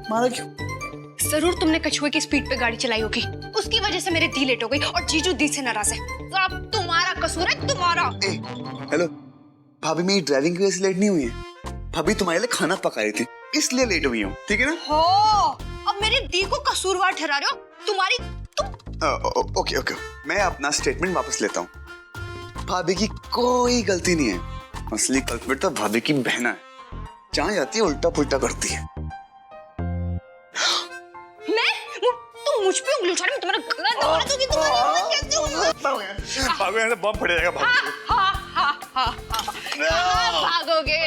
मारा क्यों? जरूर तुमने कछुए की स्पीड पे गाड़ी चलाई होगी, उसकी वजह से मेरे दी लेट हो गई और जीजू दी से नाराज है। सब तुम्हारा कसूर है, तुम्हारा। हेलो भाभी, मेरी ड्राइविंग की वजह से लेट नहीं हुई है। भाभी तुम्हारे लिए खाना पका रही थी, इसलिए लेट हुई हूँ, ठीक है ना? हो, अब मेरे दी को कसूरवार ठहरा रहे हो। तुम्हारी ओके ओके, मैं अपना स्टेटमेंट वापस लेता हूँ। भाभी की कोई गलती नहीं है, असली कल्प्रिट तो भाभी की बहना है। जहाँ जाती है उल्टा पुल्टा करती है। तुम मुझ पे उंगली उठा रहे हो, तुम्हारा गला दबा दूंगी, तुम्हारा कैसे होगा? भाभी ऐसे बम फट जाएगा। कहाँ भागोगे?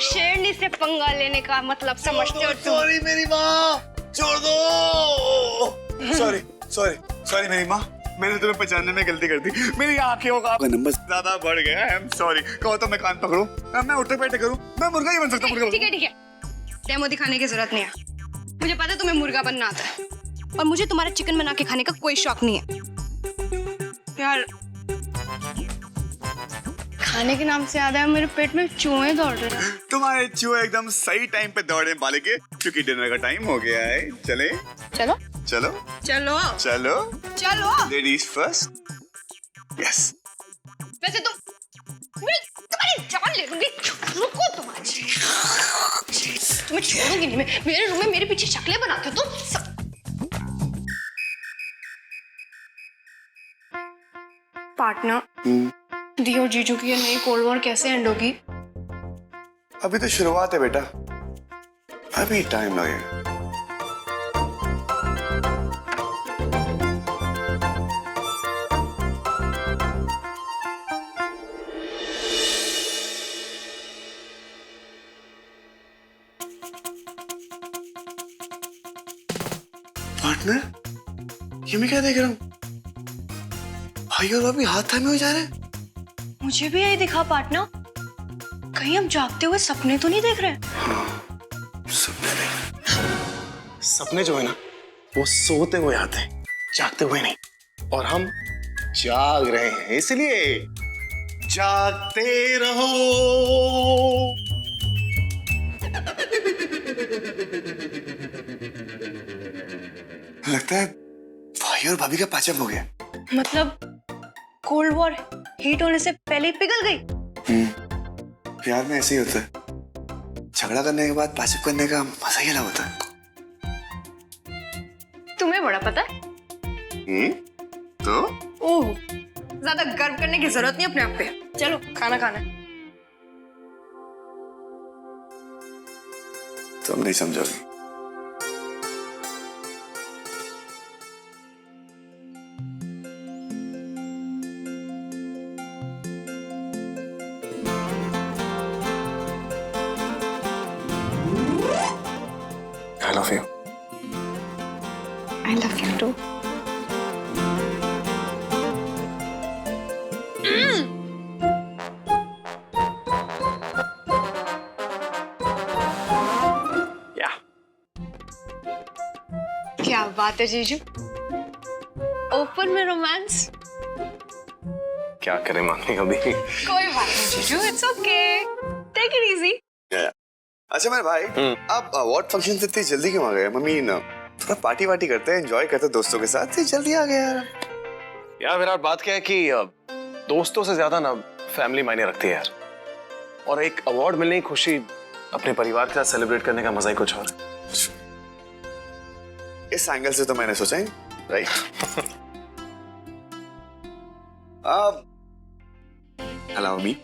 शेरनी से पंगा लेने का मतलब समझते हो तुम? सॉरी मेरी माँ, छोड़ दो। सॉरी सॉरी सॉरी मेरी माँ, मैंने तुम्हें पहचानने में गलती कर दी। मेरी आंखों का नंबर ज्यादा बढ़ गया। I am sorry. कहो तो मैं कान पकड़ूं, मैं उठे बैठे करूं, मैं मुर्गा ही बन सकता हूं। ठीक है, डेमो दिखाने की जरूरत नहीं है। मुझे पता है तुम्हें मुर्गा बनना आता है, और मुझे तुम्हारा चिकन बना के खाने का कोई शौक नहीं है यार। खाने के नाम से याद है, मेरे पेट में चूहे दौड़ रहे हैं। तुम्हारे चूहे एकदम सही टाइम पे दौड़े बालिके, क्योंकि डिनर का टाइम हो गया है। चले चलो चलो चलो चलो चलो, लेडीज फर्स्ट। यस। वैसे तुम्हारी जान ले लूंगी। रुको, तुम्हें छोड़ूंगी नहीं मैं। मेरे रूम में मेरे पीछे शक्लें बनाते हो तुम। पार्टनर, दी और जीजू की ये नई कोल्ड वॉर कैसे एंड होगी? अभी तो शुरुआत है बेटा, अभी टाइम लगेगा। पार्टनर, ये मैं क्या देख रहा हूँ? भाई और भाभी हाथ थामे हुए जा रहे हैं। मुझे भी यही दिखा पार्टनर। कहीं हम जागते हुए सपने तो नहीं देख रहे? सपने जो है ना, वो सोते हुए आते हैं, जागते हुए नहीं। और हम जाग रहे हैं, इसलिए जागते रहो। लगता है भाई और भाभी का पैचअप हो गया। मतलब कोल्ड वॉर हीट होने से पहले ही पिघल गई। प्यार में ऐसे ही होता है, झगड़ा करने के बाद पैचअप करने का मजा ही अलग होता है। तुम्हें बड़ा पता है। तो ओह, ज्यादा गर्व करने की जरूरत नहीं अपने आप पे। चलो खाना खाना। तुम नहीं समझोगी। I love you. I love you too. क्या बात है जीजू, ओपन में रोमांस। क्या करें मामी अभी? कोई बात नहीं जीजू, it's okay, take it easy. अच्छा मेरे भाई, आप अवार्ड फंक्शन से इतनी जल्दी क्यों आ गए? मम्मी ना थोड़ा पार्टी वार्टी करते हैं, एंजॉय करते हैं दोस्तों के साथ। जल्दी आ गया यार। यार विराट, बात क्या है कि दोस्तों से ज्यादा ना फैमिली मायने रखती है यार। और एक अवार्ड मिलने की खुशी अपने परिवार के साथ सेलिब्रेट करने का मजा ही कुछ और है। इस एंगल से तो मैंने सोचा ही, राइट? Allow me.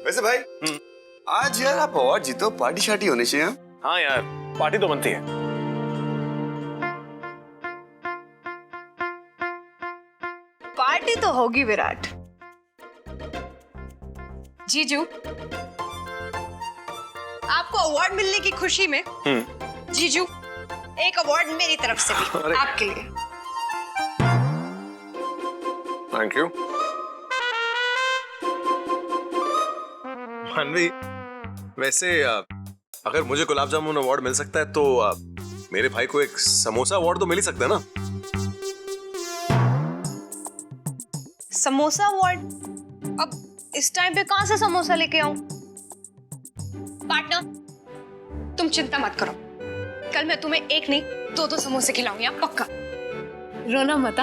वैसे भाई, आज यार आप अवार्ड जीतो, पार्टी शार्टी होनी चाहिए। हाँ यार, पार्टी तो बनती है। पार्टी तो होगी विराट। जीजू, आपको अवार्ड मिलने की खुशी में जीजू एक अवार्ड मेरी तरफ से भी आपके लिए। थैंक यू मानवी। वैसे अगर मुझे गुलाब जामुन अवार्ड मिल सकता है तो मेरे भाई को एक समोसा अवार्ड तो मिल ही सकता है ना। समोसा अवार्ड? अब इस टाइम पे कहां से समोसा लेके आऊं? पार्टनर, तुम चिंता मत करो, कल मैं तुम्हें एक नहीं दो समोसे खिलाऊंगी, आप पक्का। रोना मत।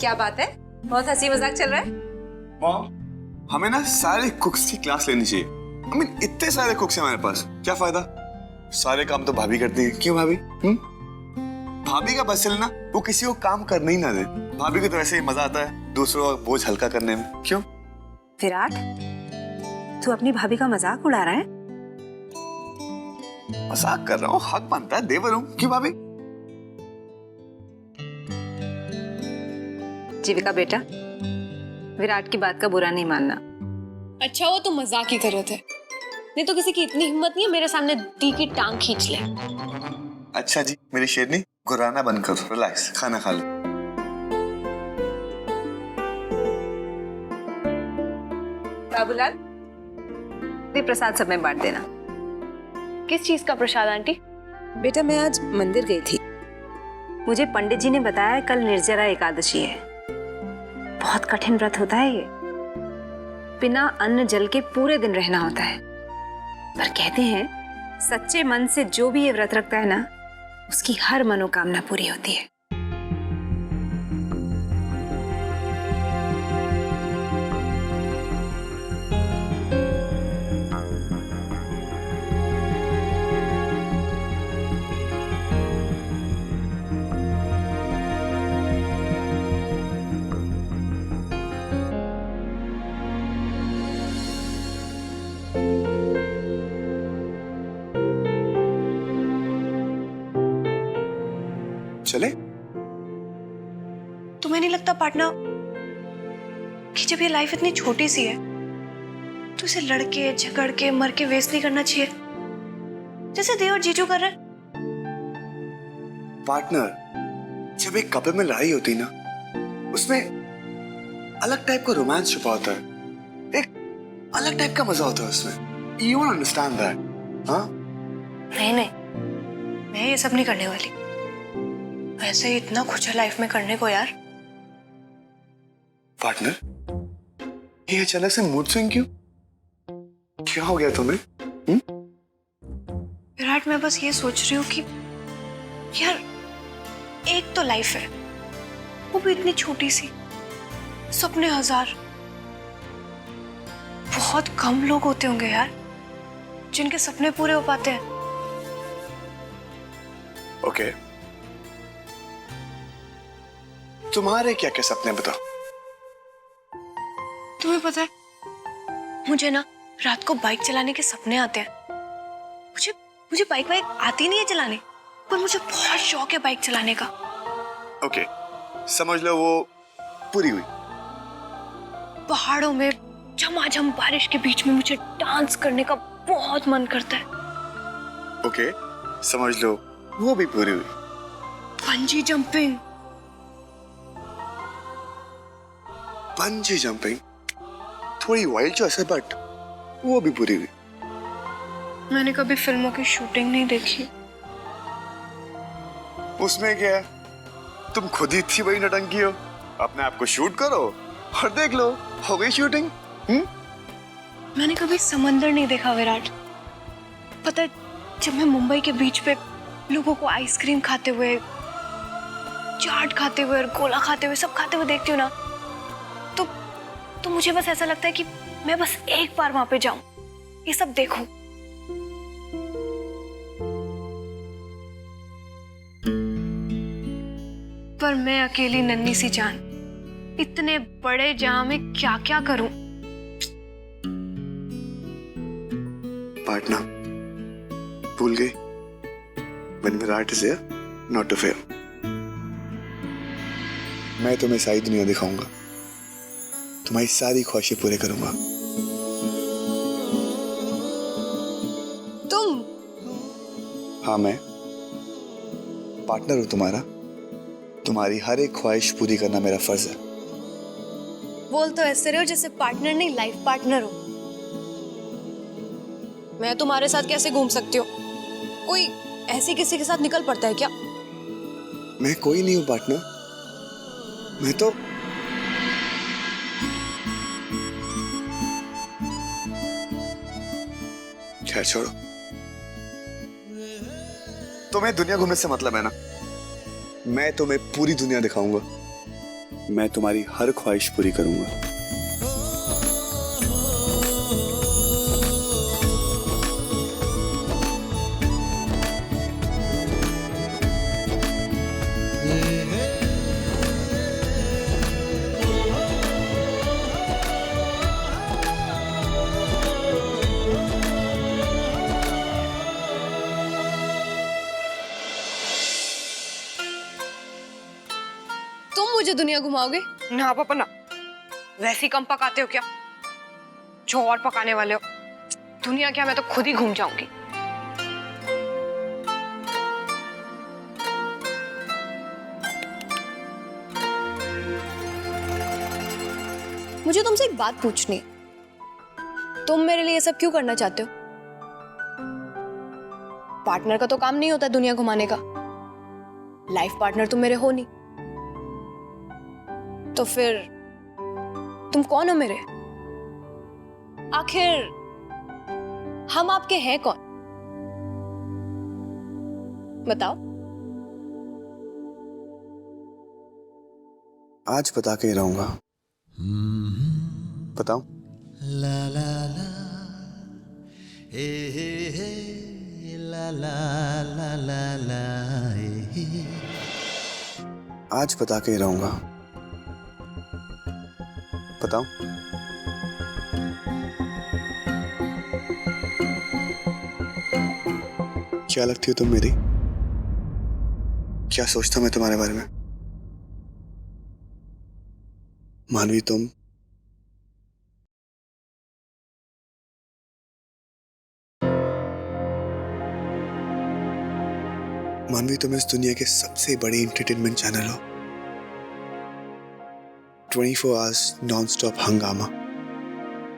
क्या बात है, बहुत हंसी मजाक चल रहा है। मॉम, हमें ना सारे कुक्स की क्लास लेनी चाहिए। I mean, इतने सारे कुक्स हैं हमारे पास, क्या फायदा? सारे काम तो भाभी करती है। क्यों भाभी? भाभी का बस चलना वो किसी को काम करने ही ना दे। भाभी को तो वैसे ही मजा आता है दूसरों का बोझ हल्का करने में। क्यों? विराट, तू अपनी भाभी का मजाक उड़ा रहा है? मजाक कर रहा हूँ, हक बनता है, देवर हूँ। क्यों भाभी? जीविका बेटा, विराट की बात का बुरा नहीं मानना। अच्छा, वो तो मजाक ही कर रहे थे, नहीं तो किसी की इतनी हिम्मत नहीं है मेरे सामने दी की टांग खींच ले। अच्छा जी, मेरी शेरनी, गुर्राना बंद करो, रिलैक्स, खाना खा लो। बाबूलाल, ये प्रसाद सब में बांट देना। किस चीज का प्रसाद आंटी? बेटा, मैं आज मंदिर गई थी, मुझे पंडित जी ने बताया कल निर्जला एकादशी है। बहुत कठिन व्रत होता है ये, बिना अन्न जल के पूरे दिन रहना होता है। पर कहते हैं सच्चे मन से जो भी ये व्रत रखता है ना, उसकी हर मनोकामना पूरी होती है। चले? तुम्हें नहीं लगता पार्टनर कि जब ये लाइफ इतनी छोटी सी है तो इसे लड़के झगड़ के मर के वेस्ट नहीं करना चाहिए जैसे देव और जीजू कर रहे हैं? पार्टनर, जब एक कपल में लड़ाई होती ना, उसमें अलग टाइप का रोमांस छुपा होता है, एक अलग टाइप का मजा होता है उसमें। You don't understand that? हाँ? नहीं, मैं ये सब नहीं करने वाली। वैसे ही इतना कुछ है लाइफ में करने को यार। पार्टनर, ये अचानक से मूड स्विंग क्यों? क्या हो गया तुम्हें? विराट, मैं बस ये सोच रही हूँ कि यार एक तो लाइफ है, वो भी इतनी छोटी सी, सपने हजार। बहुत कम लोग होते होंगे यार जिनके सपने पूरे हो पाते हैं। ओके, तुम्हारे क्या क्या सपने बताओ? तुम्हें पता है, मुझे ना रात को बाइक चलाने के सपने आते हैं। मुझे बाइक आती नहीं है चलाने, पर मुझे बहुत शौक है बाइक चलाने का। ओके, समझ लो वो पूरी हुई। पहाड़ों में झमाझम बारिश के बीच में मुझे डांस करने का बहुत मन करता है। ओके, समझ लो वो भी पूरी हुई। Bungee jumping. बंजी जंपिंग थोड़ी वाइल्ड चॉइस है, बट वो भी पूरी हुई। मैंने कभी फिल्मों की शूटिंग नहीं देखी। उसमें क्या है, तुम खुद ही थी वही नटंकी हो। अपने आप को शूट करो और देख लो, हो गई शूटिंग। मैंने कभी समंदर नहीं देखा विराट। पता है, जब मैं मुंबई के बीच पे लोगों को आइसक्रीम खाते हुए, चाट खाते हुए, गोला खाते हुए, सब खाते हुए देखती हूँ ना, तो मुझे बस ऐसा लगता है कि मैं बस एक बार वहां पे जाऊं, ये सब देखूं। पर मैं अकेली नन्ही सी जान इतने बड़े जहां में क्या क्या करूं। पार्टनर, भूल गई, when Virat is here, not to fail। मैं तुम्हें सारी दुनिया दिखाऊंगा, तुम्हारी सारी ख्वाहिशें पूरे करूंगा। तुम? हाँ, मैं पार्टनर हूं तुम्हारा। तुम्हारी हर एक ख्वाहिश पूरी करना मेरा फर्ज है। बोल तो ऐसे रहे हो जैसे पार्टनर नहीं लाइफ पार्टनर हो। मैं तुम्हारे साथ कैसे घूम सकती हूँ? कोई ऐसे किसी के साथ निकल पड़ता है क्या? मैं कोई नहीं हूँ पार्टनर, मैं तो खैर छोड़ो, तुम्हें दुनिया घूमने से मतलब है ना? मैं तुम्हें पूरी दुनिया दिखाऊंगा, मैं तुम्हारी हर ख्वाहिश पूरी करूंगा। तुम मुझे दुनिया घुमाओगे? ना पापा ना, वैसे ही कम पकाते हो क्या? जो और पकाने वाले हो। दुनिया क्या, मैं तो खुद ही घूम जाऊंगी। मुझे तुमसे एक बात पूछनी है। तुम मेरे लिए ये सब क्यों करना चाहते हो? पार्टनर का तो काम नहीं होता दुनिया घुमाने का। लाइफ पार्टनर तुम मेरे हो नहीं, तो फिर तुम कौन हो मेरे? आखिर हम आपके हैं कौन? बताओ। आज बता के रहूंगा। बताओ। ला ला ला हे हे ला ला ला ला ला हे। आज बता के रहूंगा। बताओ। क्या लगती हो तुम मेरी? क्या सोचता मैं तुम्हारे बारे में? मानवी तुम इस दुनिया के सबसे बड़े एंटरटेनमेंट चैनल हो। 24 आवर्स नॉन स्टॉप हंगामा,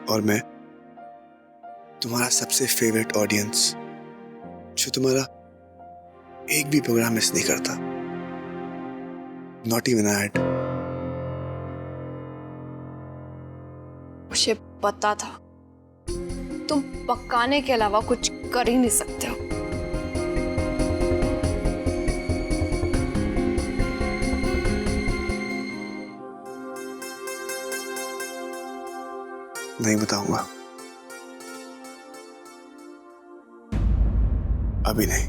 और मैं तुम्हारा सबसे फेवरेट ऑडियंस, जो तुम्हारा एक भी प्रोग्राम मिस नहीं करता। Not even add. मुझे पता था तुम पकाने के अलावा कुछ कर ही नहीं सकते हो। नहीं बताऊंगा, अभी नहीं।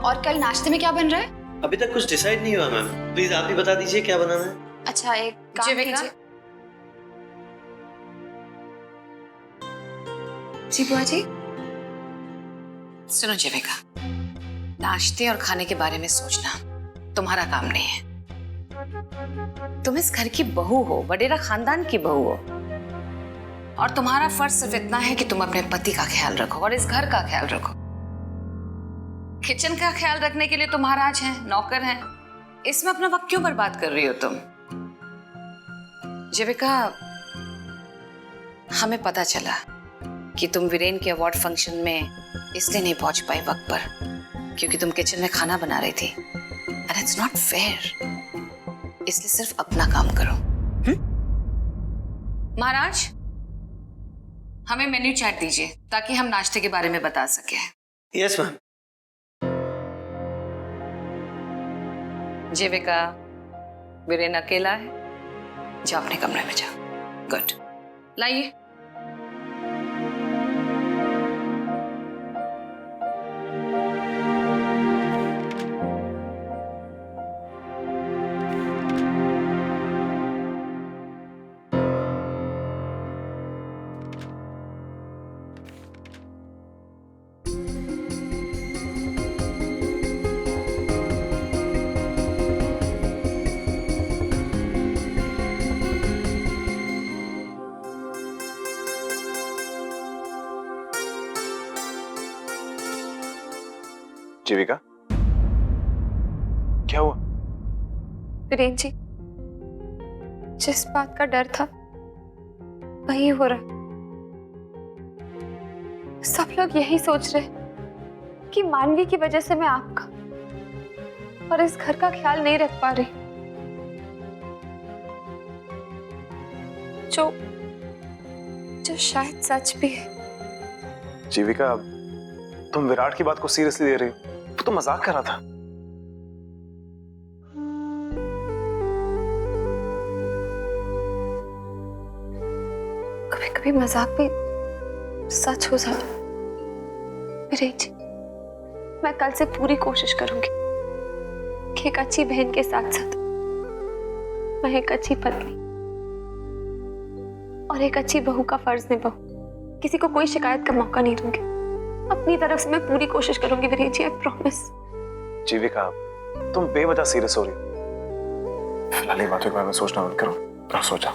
और कल नाश्ते में क्या बन रहा है? अभी तक कुछ डिसाइड नहीं हुआ मैम, प्लीज आप ही बता दीजिए क्या बनाना है। अच्छा, एक काम कीजिए। जी बुआ जी। सुनो जीविका, नाश्ते और खाने के बारे में सोचना तुम्हारा काम नहीं है। तुम इस घर की बहू हो, वडेरा खानदान की बहू हो, और तुम्हारा फर्ज सिर्फ इतना है कि तुम अपने पति का ख्याल रखो और इस घर का ख्याल रखो। किचन का ख्याल रखने के लिए तुम महाराज हैं, नौकर हैं, इसमें अपना वक्त क्यों बर्बाद कर रही हो तुम? जीविका, हमें पता चला कि तुम वीरेन के अवार्ड फंक्शन में इसलिए नहीं पहुंच पाई वक्त पर क्योंकि तुम किचन में खाना बना रही थी, एंड इट्स नॉट फेयर। इसलिए सिर्फ अपना काम करो। महाराज, हमें मेन्यू चार्ट दीजिए ताकि हम नाश्ते के बारे में बता सके। Yes ma'am. जीविका, वीरेन अकेला है, जाओ अपने कमरे में जाओ। गुड, लाइए। जीविका, क्या हुआ? वीरेन जी, जिस बात का डर था वही हो रहा। सब लोग यही सोच रहे कि मानवी की वजह से मैं आपका और इस घर का ख्याल नहीं रख पा रही, जो शायद सच भी है। जीविका, तुम विराट की बात को सीरियसली ले रही हो? वो तो मजाक कर रहा था। कभी कभी मजाक भी सच हो जाता। विरेन जी, मैं कल से पूरी कोशिश करूंगी कि एक अच्छी बहन के साथ साथ मैं एक अच्छी पत्नी और एक अच्छी बहू का फर्ज निभाऊं। किसी को कोई शिकायत का मौका नहीं दूंगी। अपनी तरफ से मैं पूरी कोशिश करूंगी विरेन जी, आई प्रॉमिस। जीविका, तुम बेवजह सीरियस हो रही हो। फिलहाल ये बातों के बारे में सोचना बंद करो और सोचा।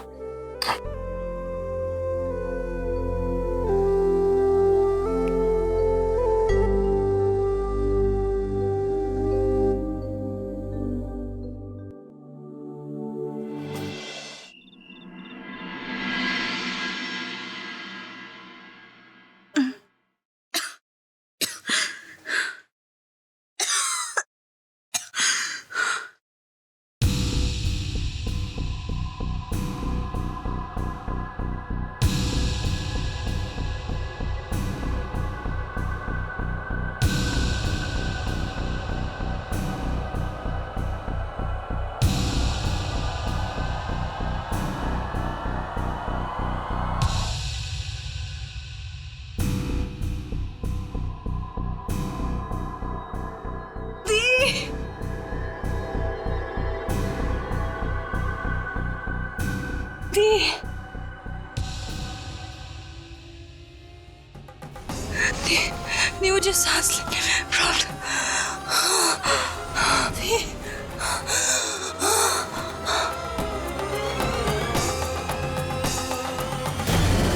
नहीं, मुझे सांस लेने में प्रॉब्लम।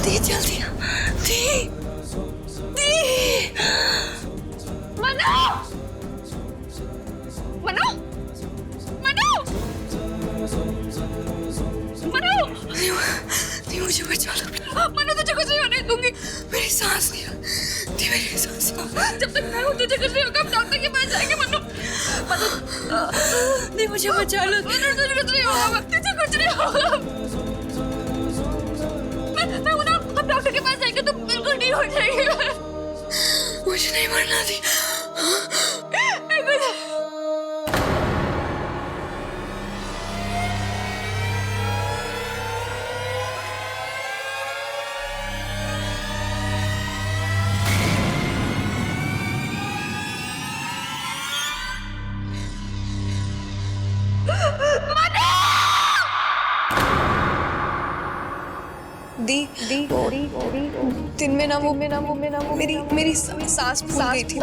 दी जल्दी, दी मनो, मनो, मनो, मनो, नहीं मुझे बचा लो। मनो, तुझे कुछ नहीं होने दूंगी। मेरी सांस नहीं, मेरी सांस। जब तक मैं हूँ तुझे कुछ नहीं होगा। हम डॉक्टर के पास जाएंगे। मनो, नहीं मुझे बचा लो। मनो, तुझे कुछ नहीं होगा। तुझे कुछ नहीं होगा। मैं हूँ ना, हम डॉक्टर के पास जाएंगे तो बिल्कुल नहीं हो जाएगी। मुझे नहीं मरना दी। दिन में ना वो मेरी सांस फूल गई थी।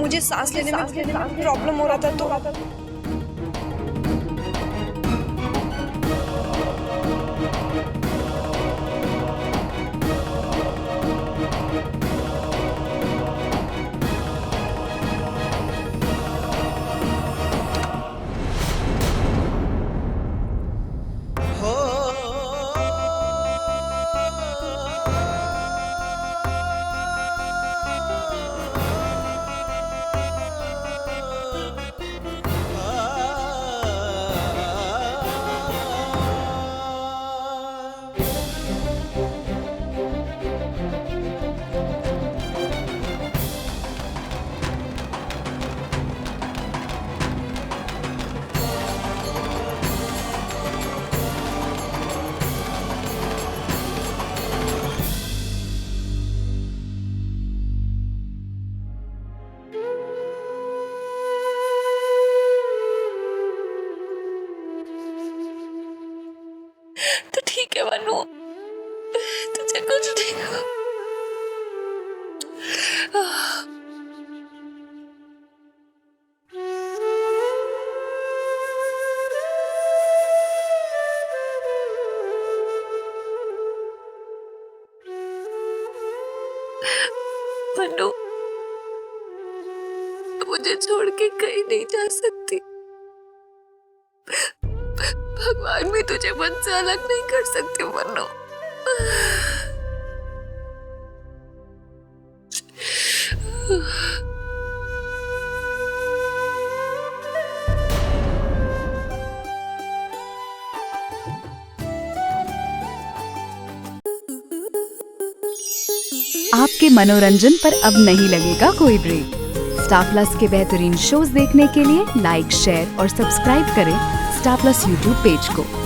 मुझे सांस लेने में प्रॉब्लम हो रहा था तो ठीक है मनु, तुझे कुछ नहीं हुआ। मनु, मुझे छोड़ के कहीं नहीं जा सकती। भगवान भी तुझे मन से अलग नहीं कर सकते मनु। आपके मनोरंजन पर अब नहीं लगेगा कोई ब्रेक। स्टार प्लस के बेहतरीन शोज देखने के लिए लाइक, शेयर और सब्सक्राइब करें स्टार प्लस यूट्यूब पेज को।